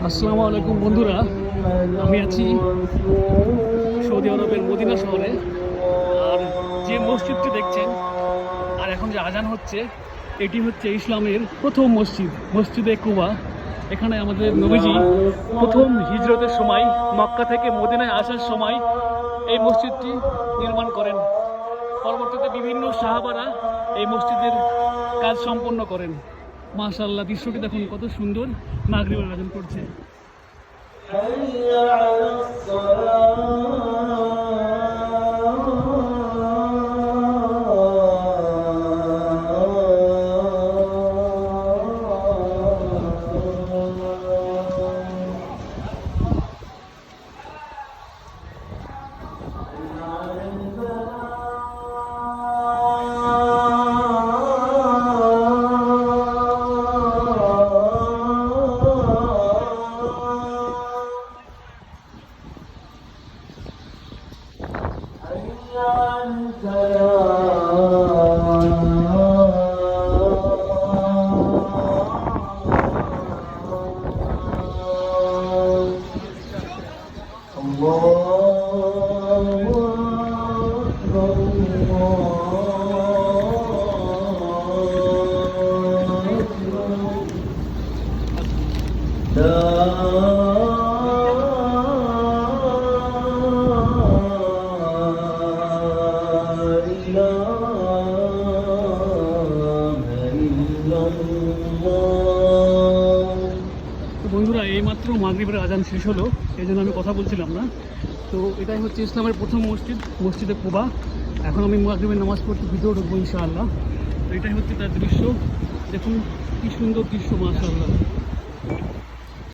আসসালামু আলাইকুম বন্ধুরা, আমি আছি সৌদি আরবের মদিনা শহরে। আর যে মসজিদটি দেখছেন আর এখন যে আজান হচ্ছে, এটি হচ্ছে ইসলামের প্রথম মসজিদ, মসজিদে কুবা। এখানে আমাদের নবীজি প্রথম হিজরতের সময় মক্কা থেকে মদিনায় আসার সময় এই মসজিদটি নির্মাণ করেন। পরবর্তীতে বিভিন্ন সাহাবারা এই মসজিদের কাজ সম্পন্ন করেন। মাশাআল্লাহ, দৃশ্যটি দেখুন কত সুন্দর। মাগরিবের আয়োজন করছে। বন্ধুরা, এইমাত্র মাগরিবের আজান শেষ হলো, এই জন্য আমি কথা বলছিলাম না। তো এটাই হচ্ছে ইসলামের প্রথম মসজিদ, মসজিদে কুবা। এখন আমি মাগরিবের নামাজ পড়তে ভিতরে ঢুকবো ইনশাআল্লাহ। তো এটাই হচ্ছে তার দৃশ্য। দেখুন কি সুন্দর দৃশ্য, মাশাআল্লাহ।